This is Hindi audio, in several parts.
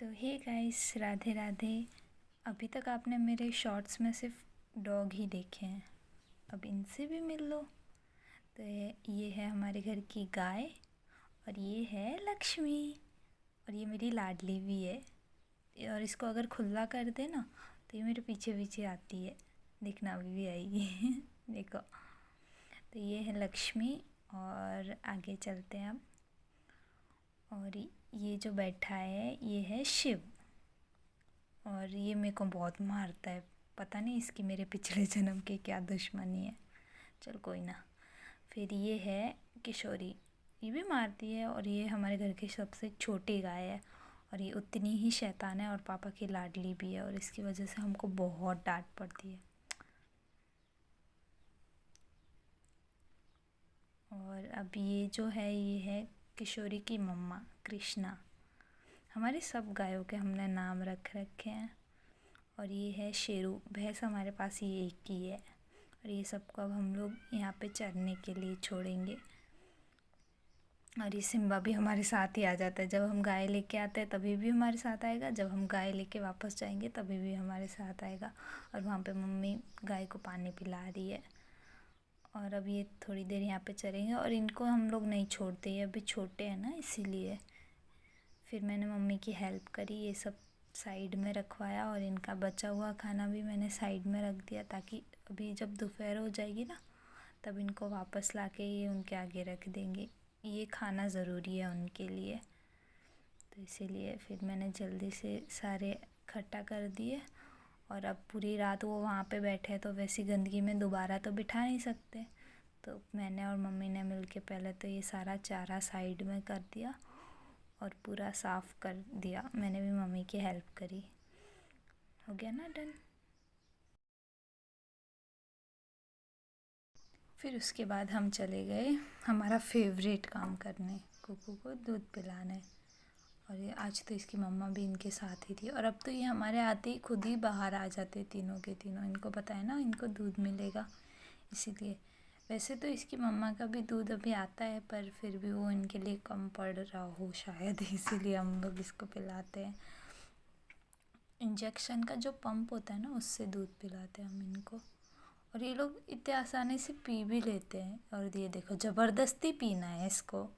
तो हे गाइस, राधे राधे। अभी तक आपने मेरे शॉर्ट्स में सिर्फ डॉग ही देखे हैं, अब इनसे भी मिल लो। तो ये है हमारे घर की गाय और ये है लक्ष्मी और ये मेरी लाडली भी है। और इसको अगर खुला कर दे ना तो ये मेरे पीछे पीछे आती है, देखना अभी भी आएगी देखो। तो ये है लक्ष्मी और आगे चलते हैं अब। और ये जो बैठा है ये है शिव और ये मेरे को बहुत मारता है, पता नहीं इसकी मेरे पिछले जन्म की क्या दुश्मनी है। चल कोई ना। फिर ये है किशोरी, ये भी मारती है और ये हमारे घर की सबसे छोटी गाय है और ये उतनी ही शैतान है और पापा की लाडली भी है और इसकी वजह से हमको बहुत डांट पड़ती है। और अब ये जो है ये है किशोरी की मम्मा कृष्णा। हमारे सब गायों के हमने नाम रख रखे हैं। और ये है शेरू, भैंस हमारे पास ये एक ही है। और ये सबको अब हम लोग यहाँ पे चरने के लिए छोड़ेंगे। और ये सिम्बा भी हमारे साथ ही आ जाता है, जब हम गाय लेके आते हैं तभी भी हमारे साथ आएगा, जब हम गाय लेके वापस जाएंगे तभी भी हमारे साथ आएगा। और वहाँ पे मम्मी गाय को पानी पिला रही है। और अब ये थोड़ी देर यहाँ पे चरेंगे और इनको हम लोग नहीं छोड़ते, ये अभी छोटे हैं ना इसीलिए। फिर मैंने मम्मी की हेल्प करी, ये सब साइड में रखवाया और इनका बचा हुआ खाना भी मैंने साइड में रख दिया ताकि अभी जब दोपहर हो जाएगी ना तब इनको वापस लाके ये उनके आगे रख देंगे। ये खाना ज़रूरी है उनके लिए, तो इसीलिए फिर मैंने जल्दी से सारे इकट्ठा कर दिए। और अब पूरी रात वो वहाँ पे बैठे तो वैसी गंदगी में दोबारा तो बिठा नहीं सकते, तो मैंने और मम्मी ने मिल के पहले तो ये सारा चारा साइड में कर दिया और पूरा साफ़ कर दिया। मैंने भी मम्मी की हेल्प करी। हो गया ना डन। फिर उसके बाद हम चले गए हमारा फेवरेट काम करने, कुकू को दूध पिलाने। और ये आज तो इसकी मम्मा भी इनके साथ ही थी और अब तो ये हमारे आते ही खुद ही बाहर आ जाते तीनों के तीनों। इनको पता है ना इनको दूध मिलेगा इसीलिए। वैसे तो इसकी मम्मा का भी दूध अभी आता है पर फिर भी वो इनके लिए कम पड़ रहा हो शायद, इसीलिए हम लोग इसको पिलाते हैं। इंजेक्शन का जो पंप होता है ना उससे दूध पिलाते हैं हम इनको। और ये लोग इतने आसानी से पी भी लेते हैं। और ये देखो ज़बरदस्ती पीना है इसको,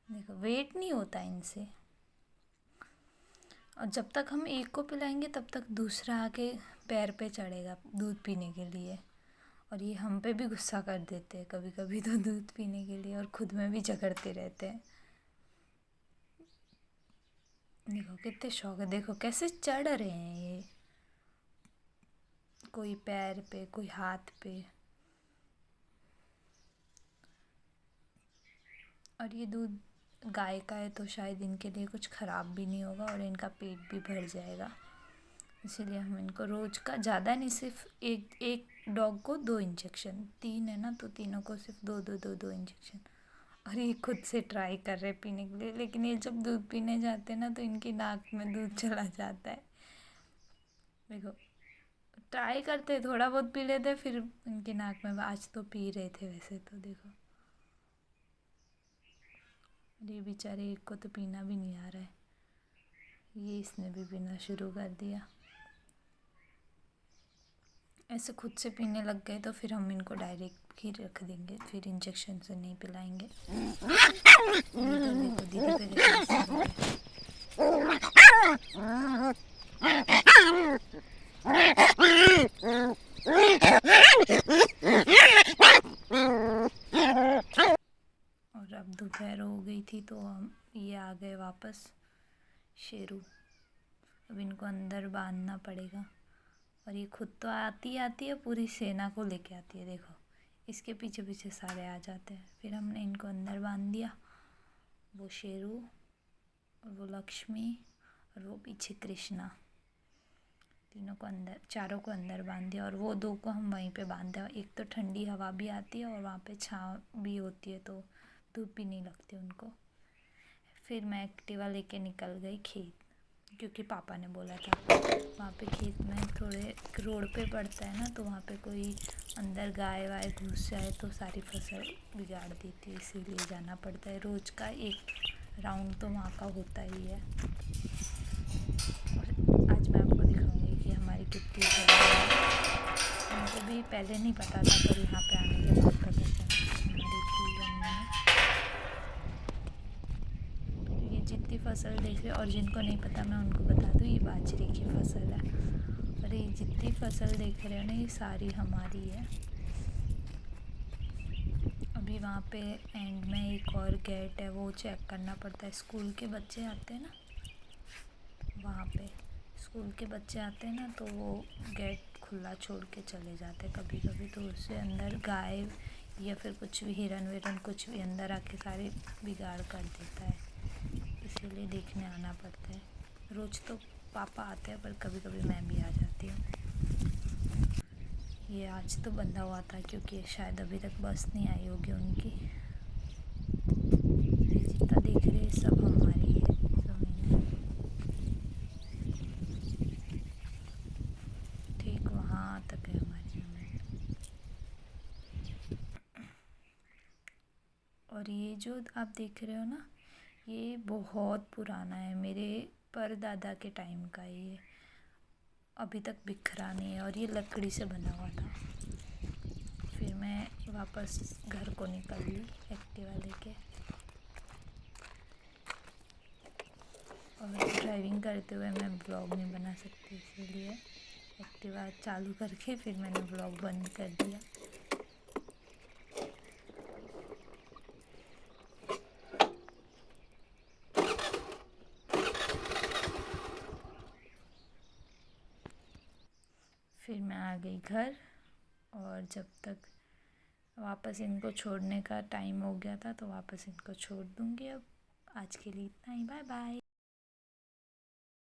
देखो वेट नहीं होता इनसे। और जब तक हम एक को पिलाएंगे तब तक दूसरा आके पैर पे चढ़ेगा दूध पीने के लिए। और ये हम पे भी गुस्सा कर देते हैं कभी कभी तो दूध पीने के लिए और खुद में भी झगड़ते रहते हैं। देखो कितने शौक है, देखो कैसे चढ़ रहे हैं ये, कोई पैर पे कोई हाथ पे। और ये दूध गाय का है तो शायद इनके लिए कुछ ख़राब भी नहीं होगा और इनका पेट भी भर जाएगा, इसीलिए हम इनको रोज़ का ज़्यादा नहीं, सिर्फ एक एक डॉग को 2 इंजेक्शन, 3 है ना तो तीनों को सिर्फ दो इंजेक्शन। और ये खुद से ट्राई कर रहे पीने के लिए, लेकिन ये जब दूध पीने जाते हैं ना तो इनकी नाक में दूध चला जाता है। देखो ट्राई करते थोड़ा बहुत पी लेते फिर इनकी नाक में, आज तो पी रहे थे वैसे तो। देखो ये बेचारे एक को तो पीना भी नहीं आ रहा है, ये इसने भी पीना शुरू कर दिया। ऐसे खुद से पीने लग गए तो फिर हम इनको डायरेक्ट ही रख देंगे, फिर इंजेक्शन से नहीं पिलाएंगे। इधर देखो दीदी पे देखो। और अब दोपहर हो गई थी तो हम ये आ गए वापस शेरू। अब इनको अंदर बांधना पड़ेगा। और ये खुद तो आती है पूरी सेना को लेके आती है, देखो इसके पीछे पीछे सारे आ जाते हैं। फिर हमने इनको अंदर बांध दिया, वो शेरू और वो लक्ष्मी और वो पीछे कृष्णा, तीनों को अंदर, चारों को अंदर बांध दिया। और वो 2 को हम वहीं पे बांध दिया, एक तो ठंडी हवा भी आती है और वहाँ पे छाँव भी होती है तो धूप भी नहीं लगती उनको। फिर मैं एक्टिवा लेके निकल गई खेत, क्योंकि पापा ने बोला था वहाँ पे खेत में थोड़े रोड पे पड़ता है ना तो वहाँ पे कोई अंदर गाय वाय घुस जाए तो सारी फसल बिगाड़ देती है, इसीलिए जाना पड़ता है। रोज़ का एक राउंड तो वहाँ का होता ही है। और आज मैं आपको दिखाऊंगी कि हमारी कितनी जगह है। मुझे भी पहले नहीं पता था, पर यहाँ पे आने के बाद पता चला हमारी इतनी ज़मीन है। तो ये जितनी फसल देख रहे हो, और जिनको नहीं पता मैं उनको बता दूँ, ये बाजरे की फसल है। और ये जितनी फसल देख रहे हो ना, ये सारी हमारी है। अभी वहाँ पे एंड में एक और गेट है, वो चेक करना पड़ता है। स्कूल के बच्चे आते हैं ना, वहाँ पे स्कूल के बच्चे आते हैं ना, तो वो गेट खुला छोड़ के चले जाते हैं कभी कभी। तो उससे अंदर गाय या फिर कुछ भी हिरन विरन कुछ भी अंदर आके सारे बिगाड़ कर देता है, इसीलिए देखने आना पड़ता है। रोज़ तो पापा आते हैं, पर कभी कभी मैं भी आ जाती हूँ। ये आज तो बंधा हुआ था क्योंकि शायद अभी तक बस नहीं आई होगी उनकी। ये जितना देख रहे हैं सब हमारी है ज़मीन। ठीक वहाँ तक है हमारी ज़मीन। और ये जो आप देख रहे हो ना, ये बहुत पुराना है, मेरे परदादा के टाइम का ये अभी तक बिखरा नहीं है। और ये लकड़ी से बना हुआ था। फिर मैं वापस घर को निकल ली एक्टिवा लेके। और ड्राइविंग करते हुए मैं ब्लॉग नहीं बना सकती, इसीलिए एक्टिवा चालू करके फिर मैंने ब्लॉग बंद कर दिया। फिर मैं आ गई घर, और जब तक वापस इनको छोड़ने का टाइम हो गया था तो वापस इनको छोड़ दूँगी। अब आज के लिए इतना ही, बाय बाय।